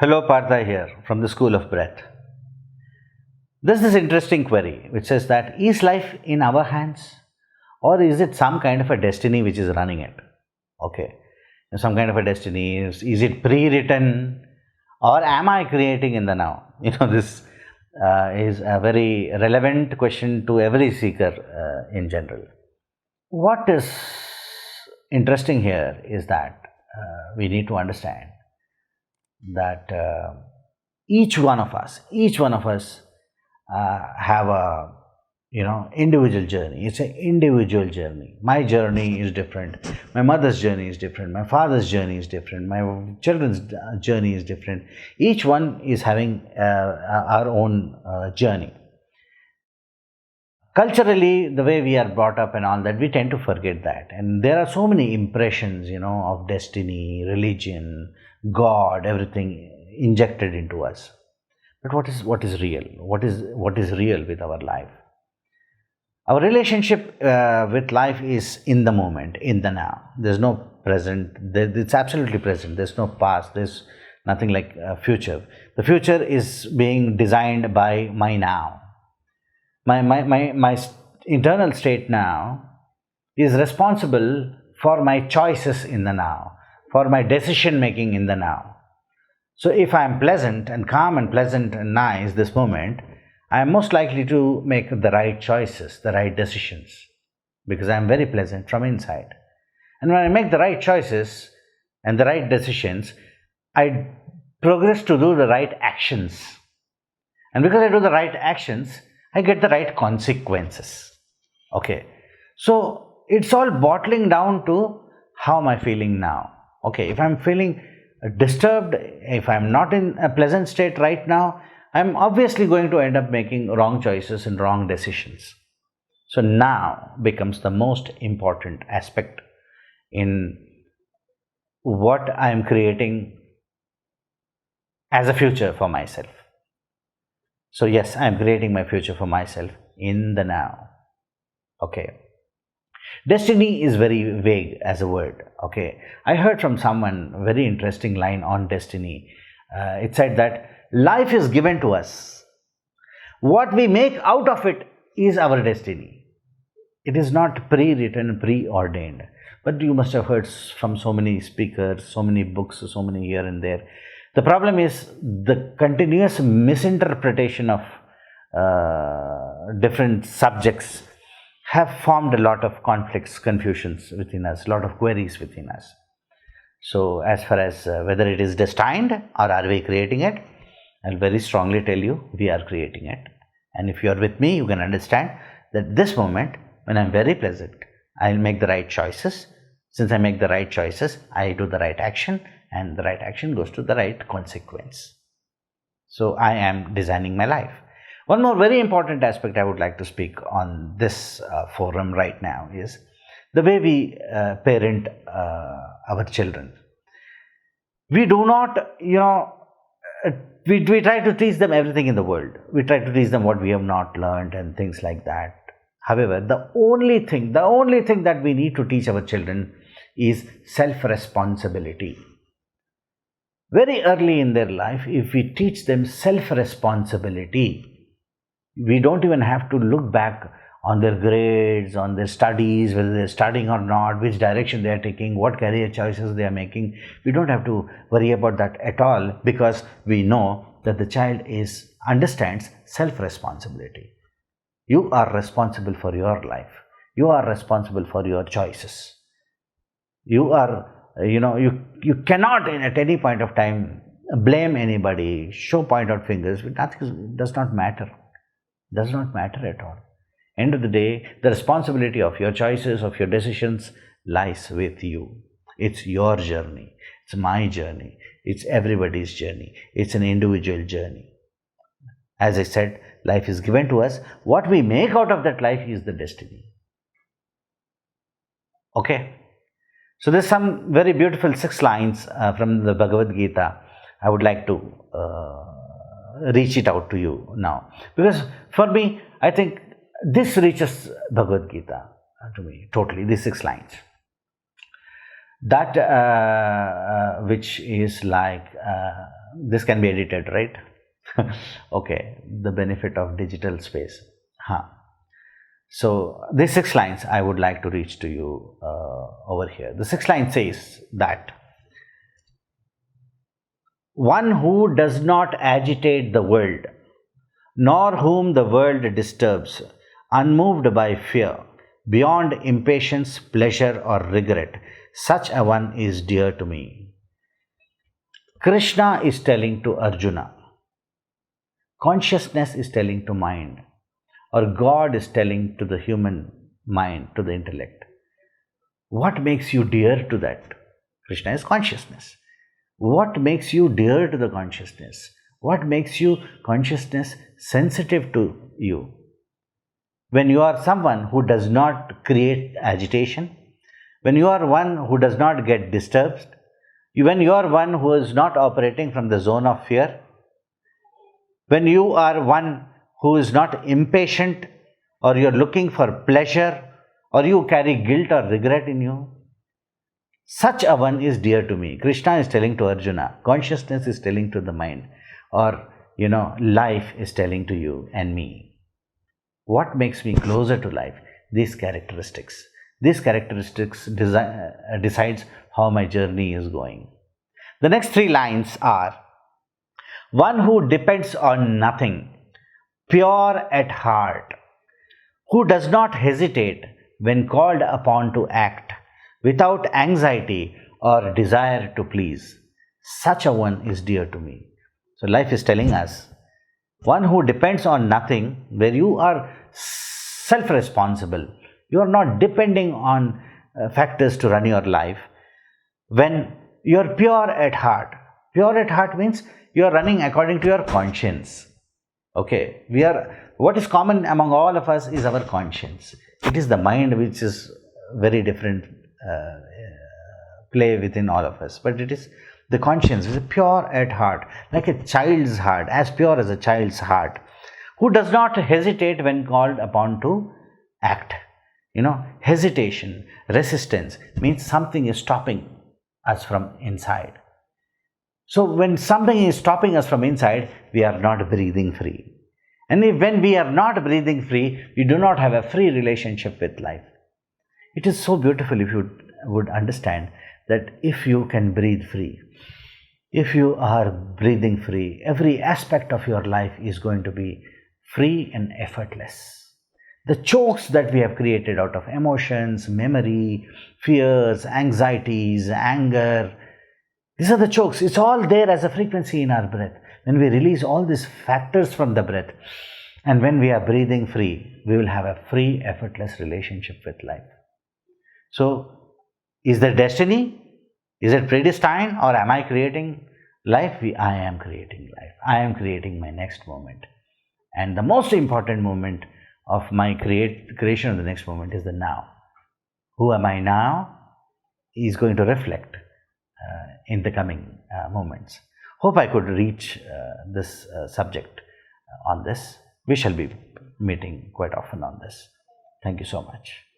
Hello, Partha here from the School of Breath. There's this interesting query which says that is life in our hands or is it some kind of a destiny which is running it? Okay, some kind of a destiny. Is it pre-written or am I creating in the now? This is a very relevant question to every seeker in general. What is interesting here is that we need to understand that each one of us have a individual journey. It's an individual journey. My journey is different, my mother's journey is different, my father's journey is different, my children's journey is different. Each one is having our own journey. Culturally, the way we are brought up and all that, we tend to forget that. And there are so many impressions, of destiny, religion, God, everything injected into us. But what is real? What is real with our life? Our relationship with life is in the moment, in the now. There's no present. It's absolutely present. There's no past. There's nothing like future. The future is being designed by my now. My internal state now is responsible for my choices in the now, for my decision making in the now. So if I am pleasant and calm and pleasant and nice this moment, I am most likely to make the right choices, the right decisions, because I am very pleasant from inside. And when I make the right choices and the right decisions, I progress to do the right actions. And because I do the right actions, I get the right consequences. Okay. So it's all bottling down to how am I feeling now. Okay. If I'm feeling disturbed, if I'm not in a pleasant state right now, I'm obviously going to end up making wrong choices and wrong decisions. So now becomes the most important aspect in what I'm creating as a future for myself. So yes, I'm creating my future for myself in the now. Okay. Destiny is very vague as a word. Okay. I heard from someone a very interesting line on destiny. It said that life is given to us. What we make out of it is our destiny. It is not pre-written, preordained. But you must have heard from so many speakers, so many books, so many here and there. The problem is the continuous misinterpretation of different subjects have formed a lot of conflicts, confusions within us, a lot of queries within us. So as far as whether it is destined or are we creating it, I'll very strongly tell you we are creating it. And if you are with me, you can understand that this moment when I'm very pleasant, I'll make the right choices. Since I make the right choices, I do the right action, and the right action goes to the right consequence. So I am designing my life. One more very important aspect I would like to speak on this forum right now is the way we parent our children. We do not, we try to teach them everything in the world. We try to teach them what we have not learned and things like that. However, the only thing that we need to teach our children is self-responsibility. Very early in their life, if we teach them self-responsibility, we don't even have to look back on their grades, on their studies, whether they're studying or not, which direction they are taking, what career choices they are making. We don't have to worry about that at all, because we know that the child understands self-responsibility. You are responsible for your life. You are responsible for your choices. You are, you cannot at any point of time blame anybody, point out fingers. Nothing does not matter. Does not matter at all. End of the day, the responsibility of your choices, of your decisions lies with you. It's your journey. It's my journey. It's everybody's journey. It's an individual journey. As I said, life is given to us. What we make out of that life is the destiny. Okay. So there's some very beautiful 6 lines from the Bhagavad Gita. I would like to reach it out to you now. Because for me, I think this reaches Bhagavad Gita to me totally, these 6 lines. That which is like This can be edited, right? Okay, the benefit of digital space. Huh. So these 6 lines I would like to reach to you over here. The 6th line says that one who does not agitate the world, nor whom the world disturbs, unmoved by fear, beyond impatience, pleasure, or regret, such a one is dear to me. Krishna is telling to Arjuna, consciousness is telling to mind, or God is telling to the human mind, to the intellect. What makes you dear to that? Krishna is consciousness. What makes you dear to the consciousness? What makes you consciousness sensitive to you? When you are someone who does not create agitation, when you are one who does not get disturbed, when you are one who is not operating from the zone of fear, when you are one who is not impatient, or you are looking for pleasure, or you carry guilt or regret in you, such a one is dear to me. Krishna is telling to Arjuna, consciousness is telling to the mind, or life is telling to you and me. What makes me closer to life? These characteristics. These characteristics decides how my journey is going. The next 3 lines are, one who depends on nothing, pure at heart, who does not hesitate when called upon to act, without anxiety or desire to please. Such a one is dear to me. So life is telling us, one who depends on nothing, where you are self-responsible, you are not depending on factors to run your life. When you are pure at heart means you are running according to your conscience. Okay, what is common among all of us is our conscience. It is the mind which is very different play within all of us, but it is the conscience is pure at heart, like a child's heart, as pure as a child's heart, who does not hesitate when called upon to act. Hesitation, resistance means something is stopping us from inside. So when something is stopping us from inside, we are not breathing free. And when we are not breathing free, we do not have a free relationship with life. It is so beautiful if you would understand that if you can breathe free, if you are breathing free, every aspect of your life is going to be free and effortless. The chokes that we have created out of emotions, memory, fears, anxieties, anger, these are the chokes. It's all there as a frequency in our breath. When we release all these factors from the breath, and when we are breathing free, we will have a free, effortless relationship with life. So, is there destiny? Is it predestined, or am I creating life? I am creating life. I am creating my next moment. And the most important moment of my creation of the next moment is the now. Who am I now is going to reflect in the coming moments. Hope I could reach this subject on this. We shall be meeting quite often on this. Thank you so much.